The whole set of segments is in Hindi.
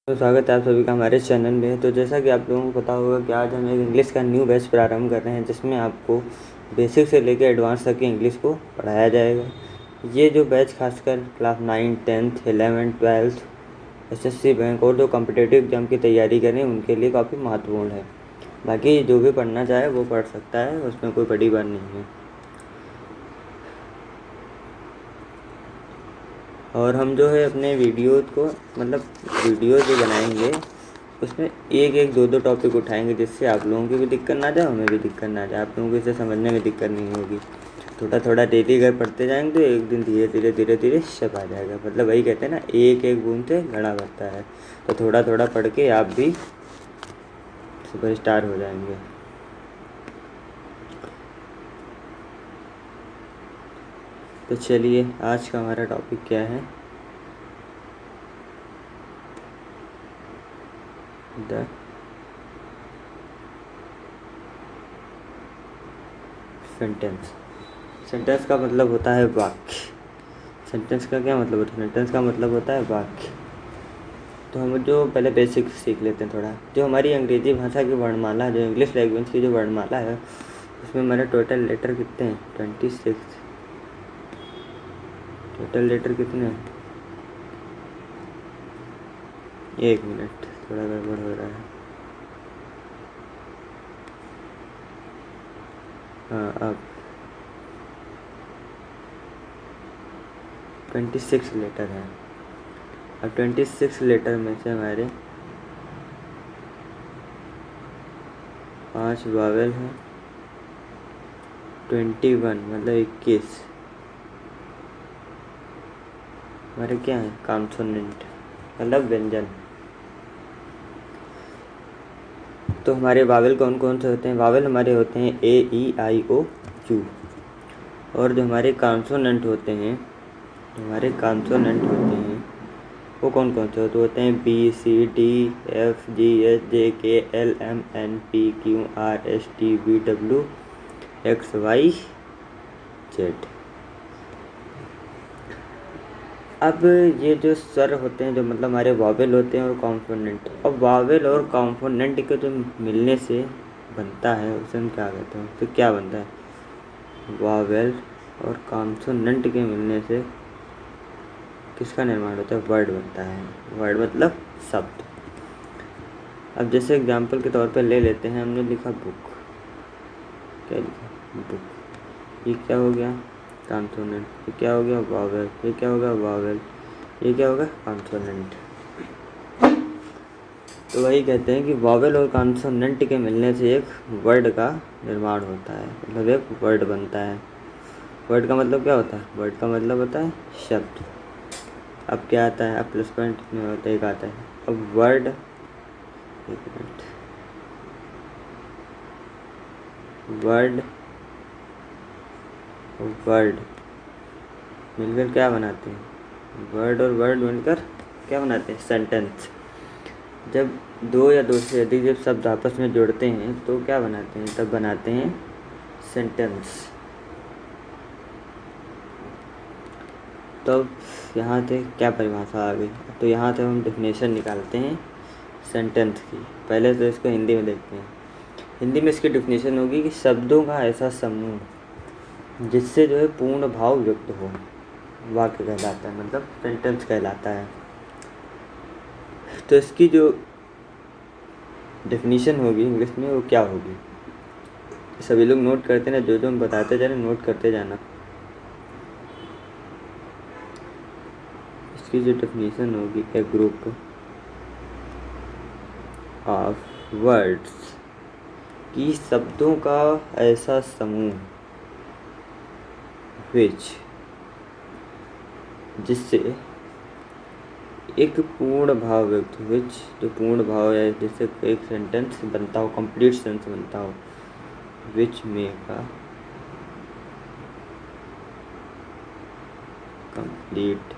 तो स्वागत है आप सभी का हमारे चैनल में। तो जैसा कि आप लोगों को पता होगा कि आज हम एक इंग्लिश का न्यू बैच प्रारंभ कर रहे हैं, जिसमें आपको बेसिक से लेकर एडवांस तक की इंग्लिश को पढ़ाया जाएगा। ये जो बैच खासकर class 9, 10th, 11th, 12th, SSC bank और जो कॉम्पिटिटिव एग्जाम की तैयारी करें उनके लिए काफ़ी महत्वपूर्ण है। बाकी जो भी पढ़ना चाहे वो पढ़ सकता है, उसमें कोई बड़ी बात नहीं है। और हम जो है अपने वीडियो को वीडियो जो बनाएंगे उसमें एक एक दो दो टॉपिक उठाएंगे, जिससे आप लोगों की भी दिक्कत ना जाए, हमें भी दिक्कत ना जाए, आप लोगों को इसे समझने में दिक्कत नहीं होगी। थोड़ा थोड़ा डेली अगर पढ़ते जाएंगे तो एक दिन धीरे धीरे सब आ जाएगा। मतलब वही कहते हैं ना, एक एक बूंद से घड़ा भरता है। तो थोड़ा थोड़ा पढ़ के आप भी सुपरस्टार हो जाएंगे। तो चलिए, आज का हमारा टॉपिक क्या है? The sentence. सेंटेंस का मतलब होता है वाक्य। सेंटेंस का क्या मतलब होता है? सेंटेंस का मतलब होता है वाक्य। तो हम जो पहले बेसिक सीख लेते हैं थोड़ा। जो हमारी अंग्रेजी भाषा की वर्णमाला, जो इंग्लिश लैंग्वेज की जो वर्णमाला है, उसमें हमारे टोटल लेटर कितने हैं? 26। टोटल लेटर कितने हैं? एक मिनट, थोड़ा गड़बड़ हो रहा है। हाँ, अब 26 लेटर हैं। अब 26 लेटर में से हमारे 5 वावेल हैं। 21 मतलब 21 हमारे क्या है? कॉन्सोनेंट मतलब व्यंजन। तो हमारे वावेल कौन कौन से होते हैं? वावेल हमारे होते हैं A, E, I, O, U। और जो हमारे कॉन्सोनेंट होते हैं, वो कौन कौन से होते हैं? B, C, D, F, G, H, J, K, L, M, N, P, Q, R, S, T, V, W, X, Y, Z। अब ये जो स्वर होते हैं, जो मतलब हमारे वावेल होते हैं और कॉन्सोनेंट। अब वावेल और कॉन्सोनेंट के जो मिलने से बनता है, उसे हम क्या कहते हैं? तो क्या बनता है? वावेल और कॉन्सोनेंट के मिलने से किसका निर्माण होता है? वर्ड बनता है। वर्ड मतलब शब्द। अब जैसे एग्जाम्पल के तौर पर ले लेते हैं, हमने लिखा बुक। क्या लिखा? बुक। ये क्या हो गया? कॉन्सोनेंट। ये क्या हो गया? वावेल। ये क्या होगा? वावेल। ये क्या होगा? कॉन्सोनेंट। तो वही कहते हैं कि वावेल और कॉन्सोनेंट के मिलने से एक वर्ड का निर्माण होता है, मतलब एक वर्ड बनता है। वर्ड का मतलब क्या होता है? वर्ड का मतलब होता है शब्द। अब क्या आता है? अब प्लस पॉइंट में होता है, एक आता है अब वर्ड। एक मिनट। वर्ड और वर्ड मिलकर क्या बनाते हैं? वर्ड और वर्ड मिलकर क्या बनाते हैं? सेंटेंस। जब दो या दो से अधिक जब शब्द आपस में जुड़ते हैं तो क्या बनाते हैं? तब बनाते हैं सेंटेंस। तो यहाँ से क्या परिभाषा आ गई? तो यहाँ से हम डेफिनेशन निकालते हैं सेंटेंस की। पहले तो इसको हिंदी में देखते हैं। हिंदी में इसकी डेफिनेशन होगी कि शब्दों का ऐसा समूह जिससे जो है पूर्ण भाव व्यक्त हो, वाक्य कहलाता है, मतलब सेंटेंस कहलाता है। तो इसकी जो डेफिनेशन होगी इंग्लिश में, वो क्या होगी? सभी लोग नोट करते ना, जो हम बताते जाना, नोट करते जाना। इसकी जो डेफिनेशन होगी, ए ग्रुप ऑफ वर्ड्स, कि शब्दों का ऐसा समूह विच, जिससे एक पूर्ण भाव व्यक्त हो। विच जो पूर्ण भाव है, जिससे एक सेंटेंस बनता हो, कंप्लीट सेंस बनता हो। विच में का कंप्लीट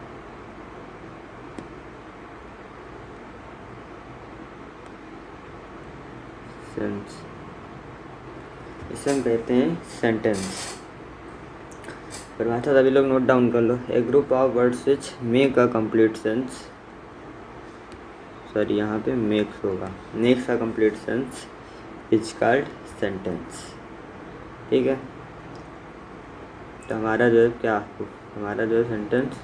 सेंस, इसे हम कहते हैं सेंटेंस। परिभाषा सभी लोग नोट डाउन कर लो। A group of words which make a complete sense. Sorry यहाँ पे मेक्स होगा, makes a complete sense is called sentence. ठीक है, तो हमारा जो है क्या, हमारा जो है सेंटेंस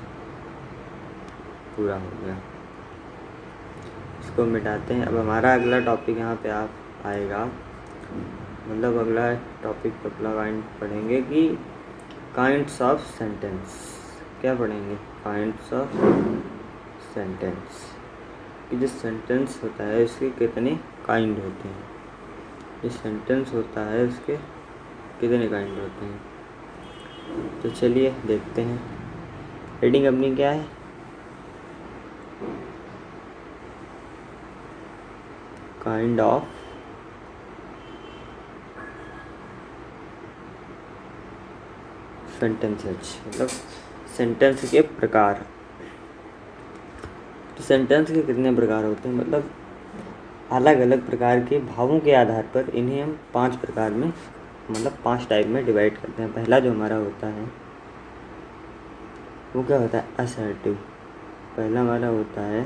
पूरा हो गया। इसको मिटाते हैं। अब हमारा अगला टॉपिक यहाँ पे आप आएगा, मतलब अगला टॉपिक अपना काइंड पढ़ेंगे कि काइंड्स ऑफ सेंटेंस। क्या पढ़ेंगे? काइंड्स ऑफ सेंटेंस, कि जो सेंटेंस होता है उसके कितने काइंड होते हैं, जो सेंटेंस होता है उसके कितने काइंड होते हैं। तो चलिए देखते हैं। रीडिंग अपनी क्या है? काइंड ऑफ सेंटेंसेस, मतलब सेंटेंस के प्रकार। तो सेंटेंस के कितने प्रकार होते हैं, मतलब अलग अलग प्रकार के भावों के आधार पर इन्हें हम 5 प्रकार में, मतलब 5 टाइप में डिवाइड करते हैं। पहला जो हमारा होता है वो क्या होता है? असर्टिव। पहला हमारा होता है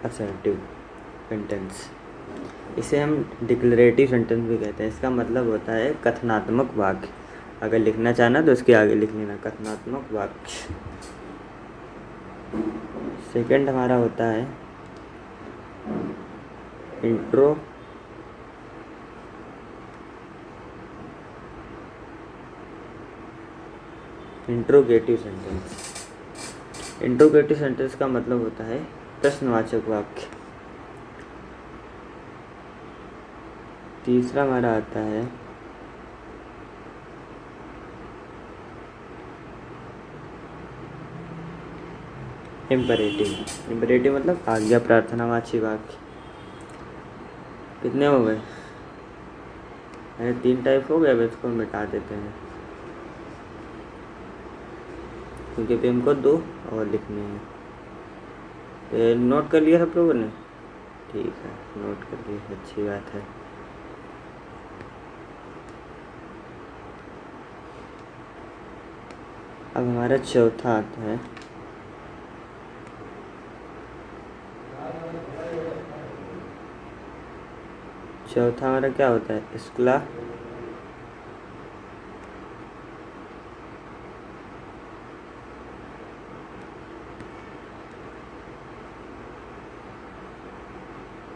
असर्टिव सेंटेंस। इसे हम डिक्लेरेटिव सेंटेंस भी कहते हैं। इसका मतलब होता है कथनात्मक वाक्य। अगर लिखना चाहना तो इसके आगे लिख लेना, कथनात्मक वाक्य। सेकंड हमारा होता है इंट्रोगेटिव सेंटेंस। इंट्रोगेटिव सेंटेंस का मतलब होता है प्रश्नवाचक वाक्य। तीसरा हमारा आता है इम्परेटिव। इम्परेटिव मतलब आज्ञा प्रार्थनावाची वाक्य। कितने हो गए? अरे 3 टाइप हो गए। अब इसको मिटा देते हैं क्योंकि अभी हमको 2 और लिखने हैं। तो नोट कर लिया सब लोगों ने? ठीक है, नोट कर लिया, अच्छी बात है। अब हमारा चौथा आता है चौथा हमारा क्या होता है?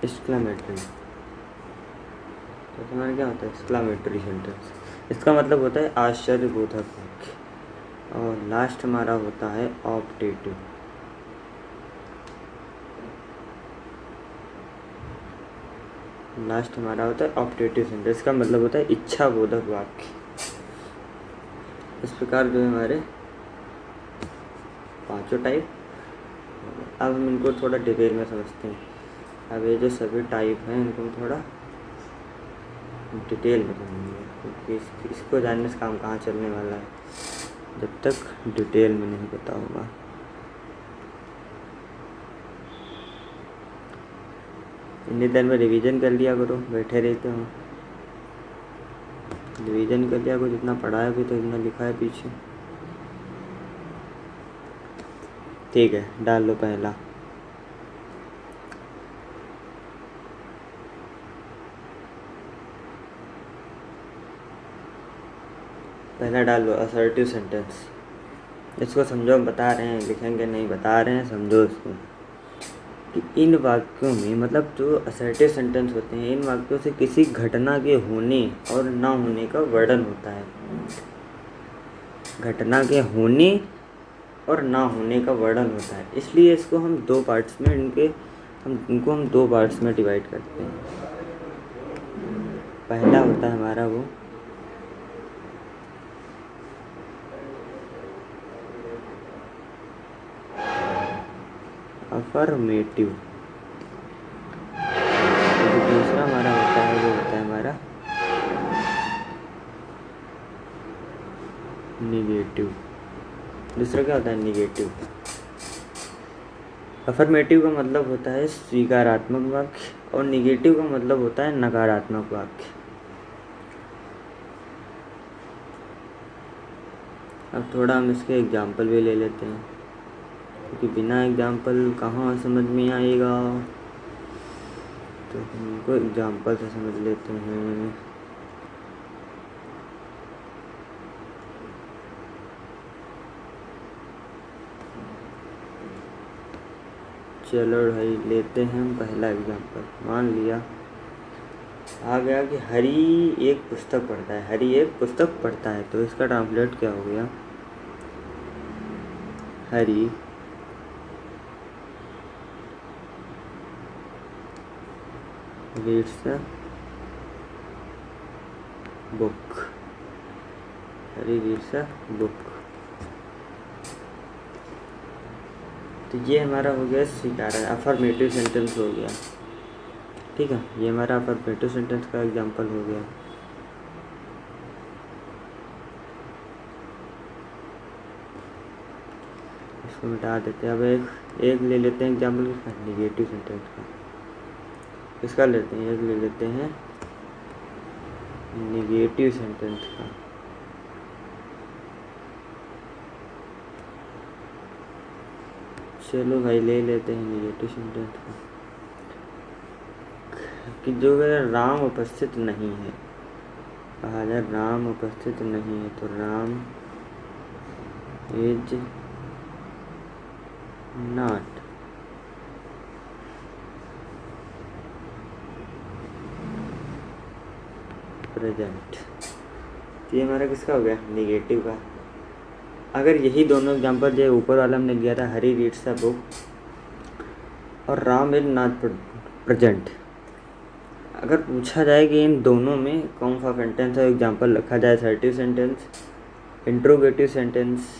एक्सक्लामेटरी। तो हमारा क्या होता है? Exclamatory sentence. इसका मतलब होता है आश्चर्यबोधक वाक्य। और लास्ट हमारा होता है ऑप्टेटिव। लास्ट हमारा होता है ऑप्टेटिव सेंटेंस। इसका मतलब होता है इच्छा बोधक वाक्य। इस प्रकार जो है हमारे 5 टाइप। अब हम इनको थोड़ा डिटेल में समझते हैं। अब ये जो सभी टाइप हैं इनको हम थोड़ा डिटेल में समझेंगे, क्योंकि इसको जानने से काम कहाँ चलने वाला है जब तक डिटेल में नहीं पता होगा। इतनी देर में रिवीजन कर लिया करो, बैठे रहते हो। रिवीजन कर लिया करो, जितना पढ़ा है अभी तो इतना लिखा है पीछे। ठीक है, डाल लो पहला। पहला डाल लो असर्टिव सेंटेंस। इसको समझो, हम बता रहे हैं, लिखेंगे नहीं, बता रहे हैं, समझो इसको। कि इन वाक्यों में, मतलब जो असर्टिव सेंटेंस होते हैं, इन वाक्यों से किसी घटना के होने और ना होने का वर्णन होता है। घटना के होने और ना होने का वर्णन होता है। इसलिए इसको हम 2 पार्ट्स में इनको हम 2 पार्ट्स में डिवाइड करते हैं। पहला होता है हमारा वो अफर्मेटिव। जो दूसरा हमारा होता है वो होता है हमारा निगेटिव। दूसरा क्या होता है? निगेटिव। अफर्मेटिव का मतलब होता है स्वीकारात्मक वाक्य और निगेटिव का मतलब होता है नकारात्मक वाक्य। अब थोड़ा हम इसके एग्जाम्पल भी ले लेते हैं, क्योंकि बिना एग्जाम्पल कहाँ समझ में आएगा, तो हमको एग्जाम्पल से समझ लेते हैं। चलो भाई लेते हैं हम पहला एग्जाम्पल। मान लिया आ गया कि हरी एक पुस्तक पढ़ता है, हरी एक पुस्तक पढ़ता है, तो इसका ट्रांसलेट क्या हो गया? Hari reads a book, Hari reads a book. तो ये हमारा हो गया स्वीकार, अफर्मेटिव सेंटेंस हो गया। ठीक है, ये हमारा अफर्मेटिव सेंटेंस का एग्जांपल हो गया। इसको मिटा देते हैं। अब एक ले लेते हैं एग्जांपल किसका? निगेटिव सेंटेंस का। किसका लेते हैं? एक ले लेते हैं निगेटिव सेंटेंस का। चलो भाई ले लेते हैं निगेटिव सेंटेंस का, कि जो है राम उपस्थित नहीं है। कहा जाए राम उपस्थित नहीं है, तो राम इज नॉट प्रेजेंट। ये हमारा किसका हो गया? निगेटिव का। अगर यही दोनों एग्जांपल जो ऊपर वाला हमने लिया था, हरी रीड्स अ बुक और राम इज नॉट प्रेजेंट, अगर पूछा जाए कि इन दोनों में कौन सा सेंटेंस है, एग्जांपल रखा जाए assertive sentence, interrogative sentence,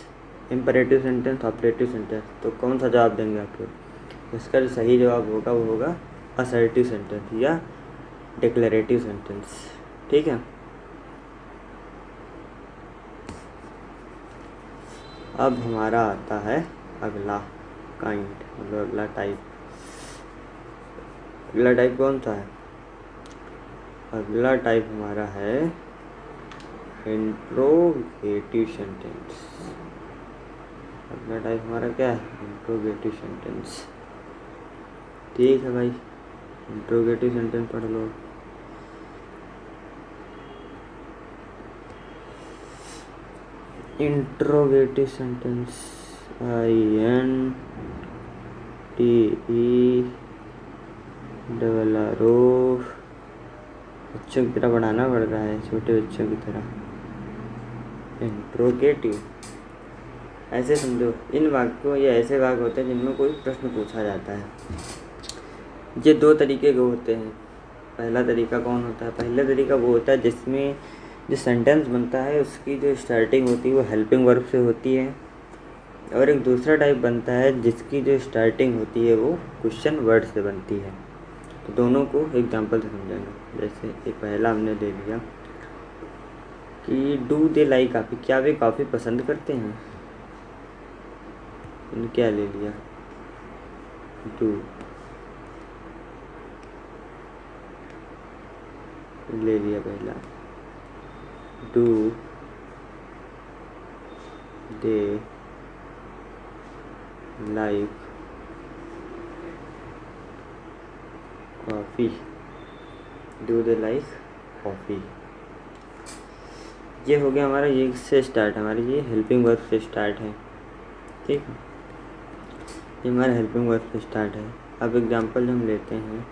imperative sentence, operative sentence, तो कौन सा जवाब देंगे आप लोग? इसका जो सही जवाब होगा वो होगा असर्टिव सेंटेंस या डिक्लेरेटिव सेंटेंस। ठीक है, अब हमारा आता है अगला काइंड, मतलब अगला टाइप। अगला टाइप कौन सा है? अगला टाइप हमारा है इंट्रोगेटिव सेंटेंस। अगला टाइप हमारा क्या है? Interrogative sentence. ठीक है भाई, इंट्रोगेटिव सेंटेंस पढ़ लो। इंट्रोगेटिव सेंटेंस INTERROGATIVE, बच्चों की तरह पढ़ाना पड़ रहा है, छोटे बच्चों की तरह। इंट्रोगेटिव ऐसे समझो, इन वाक्यों या ऐसे वाक्य होते हैं जिनमें कोई प्रश्न पूछा जाता है। ये दो तरीके के होते हैं। पहला तरीका कौन होता है? पहला तरीका वो होता है जिसमें जो सेंटेंस बनता है उसकी जो स्टार्टिंग होती है वो हेल्पिंग वर्ब से होती है, और एक दूसरा टाइप बनता है जिसकी जो स्टार्टिंग होती है वो क्वेश्चन वर्ड से बनती है। तो दोनों को एग्जांपल से समझेंगे। जैसे ये पहला हमने ले लिया कि डू दे लाइक कॉफ़ी, क्या वे कॉफ़ी पसंद करते हैं? क्या ले लिया? डू ले लिया पहला, do they like coffee, do they like coffee. ये हो गया हमारा, ये से स्टार्ट है हमारी, ये हेल्पिंग वर्ब से स्टार्ट है। ठीक है, ये हमारा हेल्पिंग वर्ब से स्टार्ट है। अब एग्जांपल हम लेते हैं,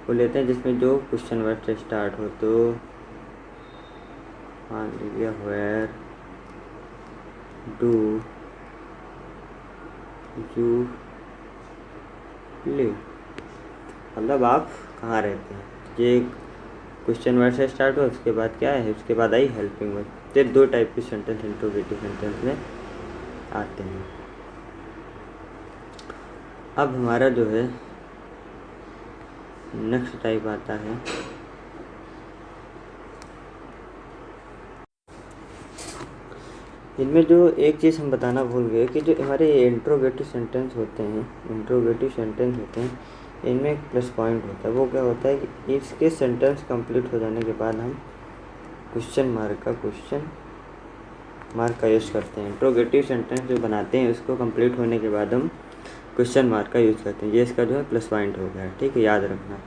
वो लेते हैं जिसमें जो क्वेश्चन वर्ड से स्टार्ट हो। तो मान लीजिए वेयर डू यू लिव, मतलब आप कहाँ रहते हैं। ये क्वेश्चन वर्ड से स्टार्ट हो, उसके बाद क्या है? उसके बाद आई हेल्पिंग वर्ब। ये दो टाइप के सेंटेंस इंट्रोगेटिव सेंटेंस में आते हैं। अब हमारा जो है नेक्स्ट टाइप आता है इनमें जो एक चीज़ हम बताना भूल गए कि जो हमारे इंट्रोगेटिव सेंटेंस होते हैं, इनमें एक प्लस पॉइंट होता है। वो क्या होता है कि इसके सेंटेंस कंप्लीट हो जाने के बाद हम क्वेश्चन मार्क का क्वेश्चन मार्क का यूज़ करते हैं। इंट्रोगेटिव सेंटेंस जो बनाते हैं उसको कंप्लीट होने के बाद हम क्वेश्चन मार्क का यूज़ करते हैं। ये इसका जो है प्लस पॉइंट हो गया, ठीक है, याद रखना।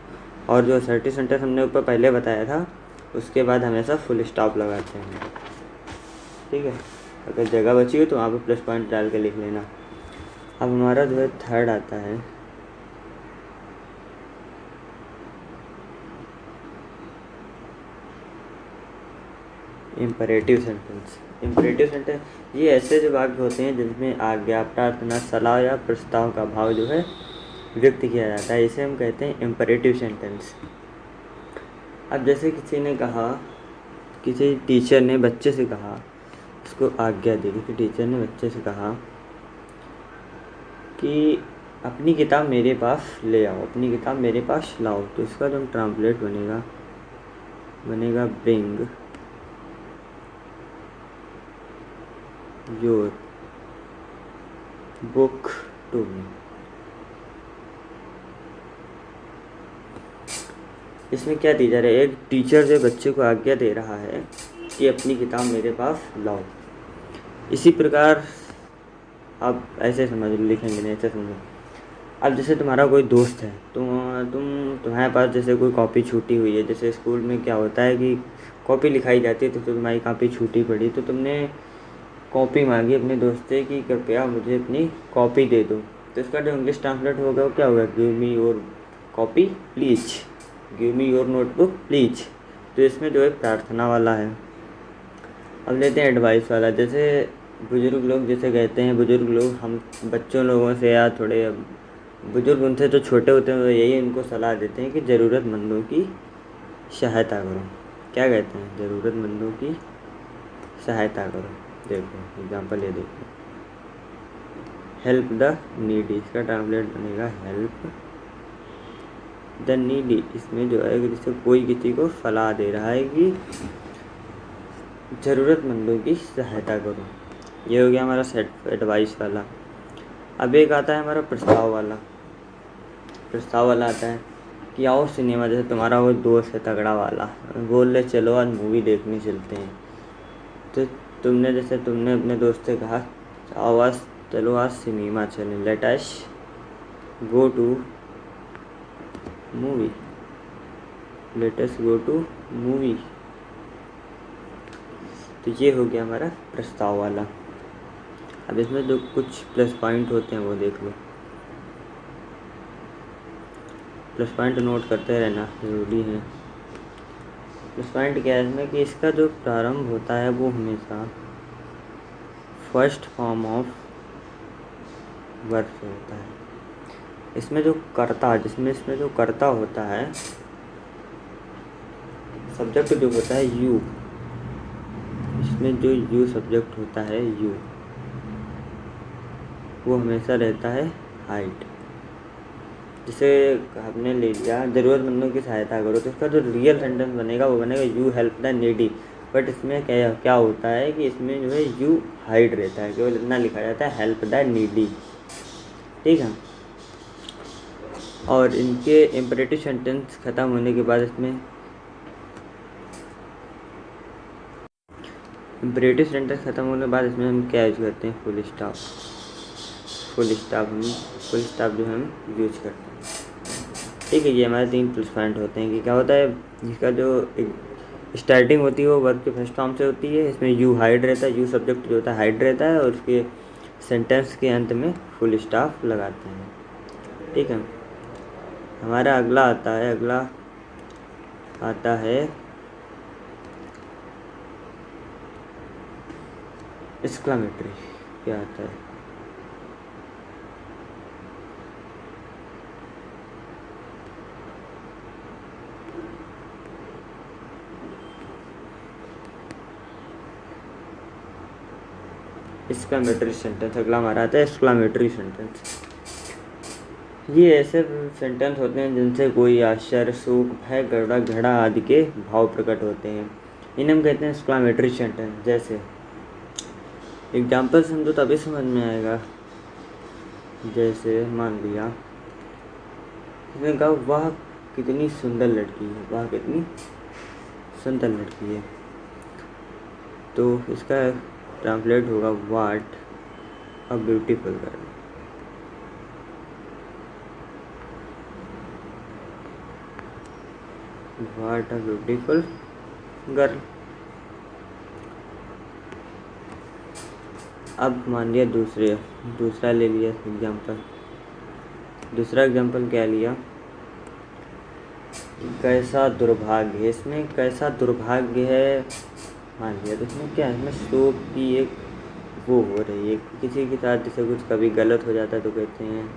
और जो असर्टिव सेंटेंस हमने ऊपर पहले बताया था उसके बाद हमेशा फुल स्टॉप लगाते हैं, ठीक है। अगर जगह बची हो तो वहाँ पर प्लस पॉइंट डाल के लिख लेना। अब हमारा जो है थर्ड आता है इम्परेटिव सेंटेंस। इम्परेटिव सेंटेंस ये ऐसे जो वाक्य होते हैं जिनमें आज्ञा, प्रार्थना, सलाह या प्रस्ताव का भाव जो है व्यक्त किया जाता है, इसे हम कहते हैं इम्परेटिव सेंटेंस। अब जैसे किसी ने कहा, किसी टीचर ने बच्चे से कहा, उसको आज्ञा दी, किसी टीचर ने बच्चे से कहा कि अपनी किताब मेरे पास ले आओ, अपनी किताब मेरे पास लाओ, तो इसका जो ट्रांसलेट बनेगा bring your book to me. इसमें क्या दी जा रहा है, एक टीचर जो बच्चे को आज्ञा दे रहा है कि अपनी किताब मेरे पास लाओ। इसी प्रकार आप ऐसे समझ लो, लिखेंगे नहीं, ऐसे समझो। अब जैसे तुम्हारा कोई दोस्त है, तुम्हारे पास जैसे कोई कॉपी छूटी हुई है, जैसे स्कूल में क्या होता है कि कॉपी लिखाई जाती है, तो तुम्हारी कॉपी छूटी पड़ी, तो तुमने कॉपी मांगी अपने दोस्त से कि कृपया मुझे अपनी कॉपी दे दो। तो इसका जो इंग्लिश ट्रांसलेट होगा वो क्या होगा, give me your copy please, give me your notebook please. तो इसमें जो है प्रार्थना वाला है। अब लेते हैं एडवाइस वाला। जैसे बुज़ुर्ग लोग जैसे कहते हैं, बुज़ुर्ग लोग हम बच्चों लोगों से या थोड़े बुज़ुर्ग उनसे जो छोटे होते हैं, वो यही उनको सलाह देते हैं कि ज़रूरतमंदों की सहायता करो। क्या कहते हैं, ज़रूरतमंदों की सहायता करो। देखो एग्जांपल ये देखो, हेल्प द नीडी, इसका ट्रांसलेट बनेगा हेल्प द नीडी। इसमें जो है जैसे कोई किसी को सलाह दे रहा है कि ज़रूरतमंदों की सहायता करो। ये हो गया हमारा सेट एडवाइस वाला। अब एक आता है हमारा प्रस्ताव वाला। प्रस्ताव वाला आता है कि आओ सिनेमा, जैसे तुम्हारा वो दोस्त है तगड़ा वाला, बोल ले चलो आज मूवी देखने चलते हैं। तो तुमने अपने दोस्त से कहा आओ आज चलो आज सिनेमा चलें, let us go to movie, let us go to movie. तो ये हो गया हमारा प्रस्ताव वाला। अब इसमें जो कुछ प्लस पॉइंट होते हैं वो देख लो। प्लस पॉइंट नोट करते रहना ज़रूरी है। प्लस पॉइंट क्या है इसमें कि इसका जो प्रारंभ होता है वो हमेशा फर्स्ट फॉर्म ऑफ वर्ब से होता है। इसमें जो कर्ता होता है, सब्जेक्ट जो होता है यू, इसमें जो यू सब्जेक्ट होता है यू, वो हमेशा रहता है हाइट। जैसे आपने ले लिया ज़रूरतमंदों की सहायता करो, तो इसका जो रियल सेंटेंस बनेगा वो बनेगा you help the needy. But इसमें क्या होता है कि इसमें जो है यू हाइड रहता है, केवल इतना लिखा जाता है हेल्प द नीडी, ठीक है। और इनके इम्परेटिव सेंटेंस ख़त्म होने के बाद इसमें इम्परेटिव सेंटेंस ख़त्म होने के बाद इसमें हम क्या यूज करते हैं, फुल स्टॉप जो हम यूज करते हैं, ठीक है। ये हमारे 3 प्लस पॉइंट होते हैं कि क्या होता है, जिसका जो स्टार्टिंग होती है वो वर्ब के फर्स्ट फॉर्म से होती है, इसमें यू हाइड रहता है, यू सब्जेक्ट जो होता है हाइड रहता है, और उसके सेंटेंस के अंत में फुल स्टॉप लगाते हैं, ठीक है। हमारा अगला आता है एक्सक्लेमेटरी। क्या आता है, एक्सक्लेमेटरी सेंटेंस। अगला हमारा आता है एक्सक्लेमेटरी सेंटेंस। ये ऐसे सेंटेंस होते हैं जिनसे कोई आश्चर्य, शोक, भय, घृणा आदि के भाव प्रकट होते हैं, इन्हें हम कहते हैं एक्सक्लेमेटरी सेंटेंस। जैसे एग्जाम्पल समझो तभी समझ में आएगा। जैसे मान लिया इसने कहा वाह कितनी सुंदर लड़की है, वाह कितनी सुंदर लड़की है, तो इसका ट्रांसलेट होगा what a beautiful girl. What a beautiful girl. अब मान लिया दूसरा ले लिया एग्जाम्पल। दूसरा एग्जाम्पल क्या लिया, कैसा दुर्भाग्य है। इसमें कैसा दुर्भाग्य है मान लिया, तो इसमें क्या है, इसमें शोक की एक वो हो रही है किसी के साथ, जैसे कुछ कभी गलत हो जाता है तो कहते हैं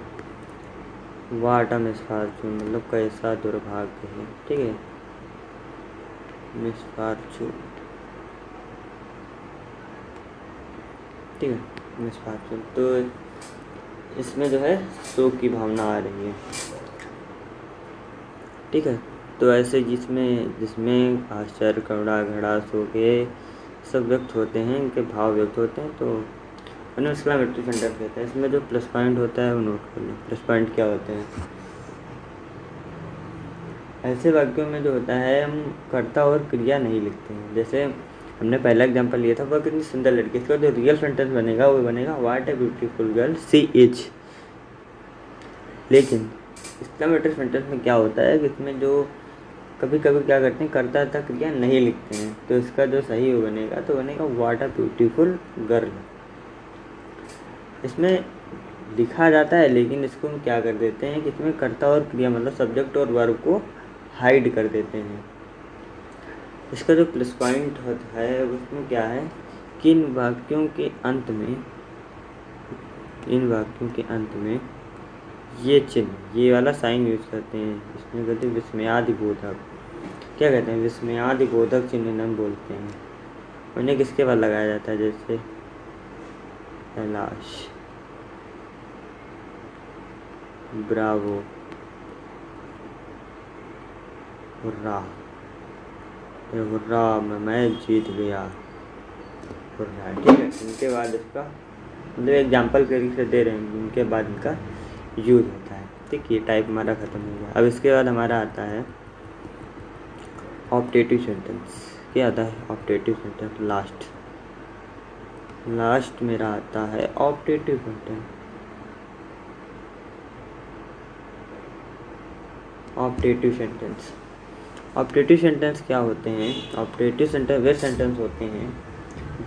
वाट अ मिसफॉर्चून, मतलब कैसा दुर्भाग्य है। ठीक है, मिसफॉर्चून, ठीक है, मिसफॉर्चून। तो इसमें जो है शोक की भावना आ रही है। ठीक है, तो ऐसे जिसमें आश्चर्य, करुणा, घृणा, शोक ये सब व्यक्त होते हैं, इनके भाव व्यक्त होते हैं, तो उन्हें एक्सक्लेमेटरी सेंटेंस कहते हैं। इसमें जो प्लस पॉइंट होता है वो नोट कर लो। प्लस पॉइंट क्या होते हैं, ऐसे वाक्यों में जो होता है हम कर्ता और क्रिया नहीं लिखते हैं। जैसे हमने पहला एग्जांपल लिया था, वह कितनी सुंदर लड़की, इसका जो रियल सेंटेंस बनेगा वो बनेगा what a beautiful girl she is. लेकिन एक्सक्लेमेटरी सेंटेंस में क्या होता है कि इसमें जो कभी कभी क्या करते हैं, कर्ता तथा क्रिया नहीं लिखते हैं, तो इसका जो सही वो बनेगा तो बनेगा व्हाट अ ब्यूटीफुल गर्ल। इसमें लिखा जाता है लेकिन इसको हम क्या कर देते हैं कि इसमें कर्ता और क्रिया मतलब सब्जेक्ट और वर्ब को हाइड कर देते हैं। इसका जो प्लस पॉइंट होता है उसमें क्या है कि इन वाक्यों के अंत में ये चिन्ह, ये वाला साइन यूज करते हैं। इसमें कहते हैं विस्मयादिबोधक। क्या कहते हैं, विस्मयादिबोधक चिन्ह हम बोलते हैं। उन्हें किसके बाद लगाया जाता है, जैसे कैलाश, ब्रावो, हुर्रा, हुर्रा मैं जीत गया, हुर्रा। ठीक है, इनके बाद इसका मतलब एग्जाम्पल के तरीके से दे रहे हैं, उनके बाद इनका यूज होता है। ठीक, ये टाइप हमारा ख़त्म हो गया। अब इसके बाद हमारा आता है ऑप्टेटिव सेंटेंस। क्या आता है ऑप्टेटिव सेंटेंस, लास्ट मेरा आता है ऑप्टेटिव सेंटेंस। ऑप्टेटिव सेंटेंस क्या होते हैं, ऑप्टेटिव सेंटेंस वे सेंटेंस होते हैं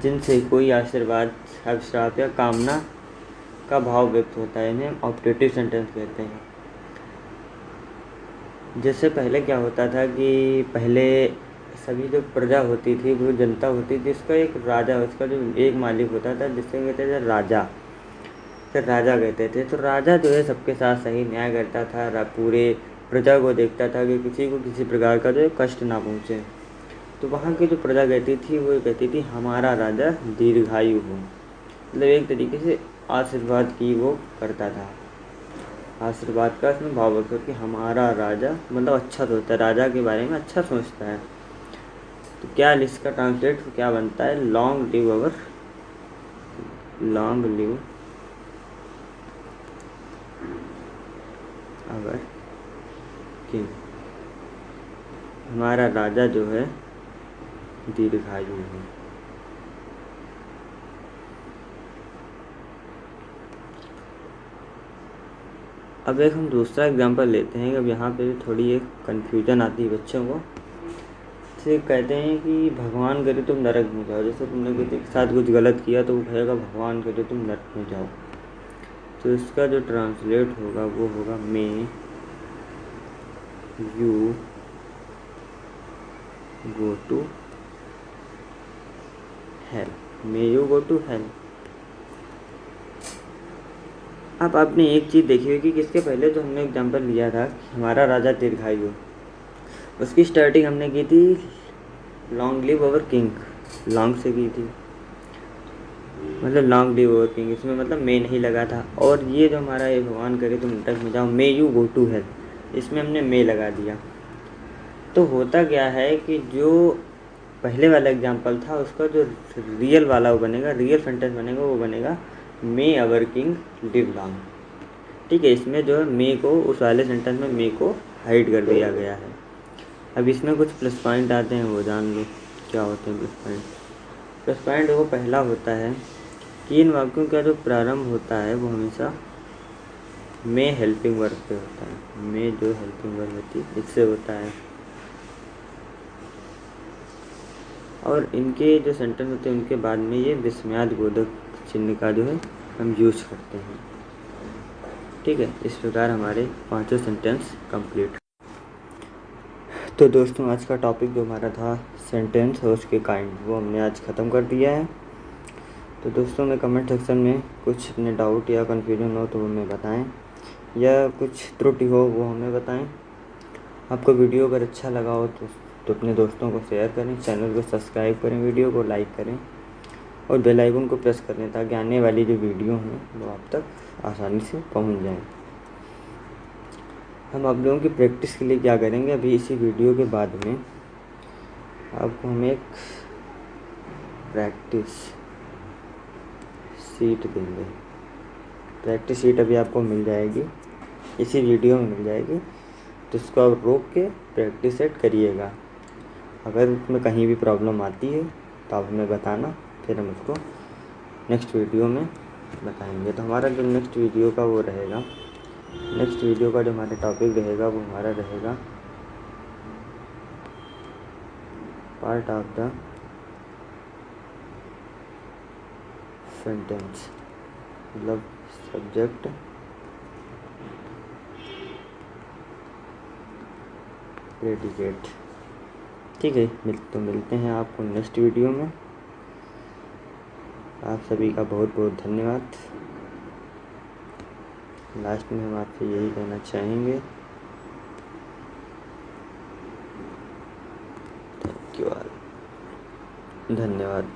जिनसे कोई आशीर्वाद, अभिशाप या कामना का भाव व्यक्त होता है, इन्हें ऑप्टेटिव सेंटेंस कहते हैं। जैसे पहले क्या होता था कि पहले सभी जो प्रजा होती थी, वो जनता होती थी, इसका एक राजा, उसका जो एक मालिक होता था जिससे कहते थे राजा, तो राजा कहते थे। तो राजा जो है सबके साथ सही न्याय करता था, पूरे प्रजा को देखता था कि किसी को किसी प्रकार का जो कष्ट ना पहुँचे। तो वहाँ की जो प्रजा कहती थी वो कहती थी हमारा राजा दीर्घायु हो, मतलब एक तरीके से आशीर्वाद की वो करता था। आशीर्वाद का इसमें भाव रखो कि हमारा राजा मतलब अच्छा सोचता है, राजा के बारे में अच्छा सोचता है। तो क्या इसका ट्रांसलेट क्या बनता है, लॉन्ग लिव अवर किंग, हमारा राजा जो है दीर्घायु है। अब एक हम दूसरा एग्जांपल लेते हैं। अब यहाँ पे थोड़ी एक कन्फ्यूजन आती है बच्चों को। से कहते हैं कि भगवान करे तुम नरक में जाओ, जैसे तुमने किसी के साथ कुछ गलत किया तो वो कहेगा भगवान करे तुम नरक में जाओ। तो इसका जो ट्रांसलेट होगा वो होगा may you go to hell, may you go to hell. अब आपने एक चीज़ देखी होगी कि इसके पहले जो हमने एग्जांपल लिया था हमारा राजा दीर्घायु, उसकी स्टार्टिंग हमने की थी long live our king, long से की थी, मतलब लॉन्ग लिव अवर किंग, इसमें मतलब मे नहीं लगा था। और ये जो हमारा ये भगवान करे तुम नरक में जाओ, may you go to hell, इसमें हमने मे लगा दिया। तो होता क्या है कि जो पहले वाला एग्जांपल था उसका जो रियल वाला वो बनेगा, रियल सेंटेंस बनेगा, वो बनेगा मे अवर किंग लिव लॉन्ग। ठीक है, इसमें जो है मे को, उस वाले सेंटेंस में मे को हाइड कर दिया गया है। अब इसमें कुछ प्लस पॉइंट आते हैं, वो जान लो क्या होते हैं प्लस पॉइंट। प्लस पॉइंट वो पहला होता है कि इन वाक्यों का जो प्रारंभ होता है वो हमेशा में हेल्पिंग वर्ब पे होता है। में जो हेल्पिंग वर्ब होती है इससे होता है। और इनके जो सेंटेंस होते हैं उनके बाद में ये विस्मयादिबोधक चिन्ह का जो है हम यूज करते हैं। ठीक है, इस प्रकार हमारे 5 सेंटेंस कंप्लीट। तो दोस्तों आज का टॉपिक जो हमारा था सेंटेंस और उसके काइंड, वो हमने आज ख़त्म कर दिया है। तो दोस्तों में कमेंट सेक्शन में कुछ अपने डाउट या कन्फ्यूजन हो तो वो हमें बताएं, या कुछ त्रुटि हो वो हमें बताएं। आपको वीडियो अगर अच्छा लगा हो तो अपने दोस्तों को शेयर करें, चैनल को सब्सक्राइब करें, वीडियो को लाइक करें और बेल आइकन को प्रेस कर लें ताकि आने वाली जो वीडियो हैं वो आप तक आसानी से पहुंच जाएं। हम आप लोगों की प्रैक्टिस के लिए क्या करेंगे, अभी इसी वीडियो के बाद में आपको हम एक प्रैक्टिस शीट देंगे। प्रैक्टिस शीट अभी आपको मिल जाएगी, इसी वीडियो में मिल जाएगी। तो इसको आप रोक के प्रैक्टिस सेट करिएगा। अगर उसमें कहीं भी प्रॉब्लम आती है तो आप हमें बताना, फिर हम उसको नेक्स्ट वीडियो में बताएंगे। तो हमारा जो नेक्स्ट वीडियो का वो रहेगा, नेक्स्ट वीडियो का जो हमारा टॉपिक रहेगा वो हमारा रहेगा पार्ट ऑफ द सेंटेंस, मतलब सब्जेक्ट प्रेडिकेट। ठीक है, मिलते हैं आपको नेक्स्ट वीडियो में। आप सभी का बहुत बहुत धन्यवाद। लास्ट में हम आपसे यही कहना चाहेंगे, थैंक यू ऑल, धन्यवाद।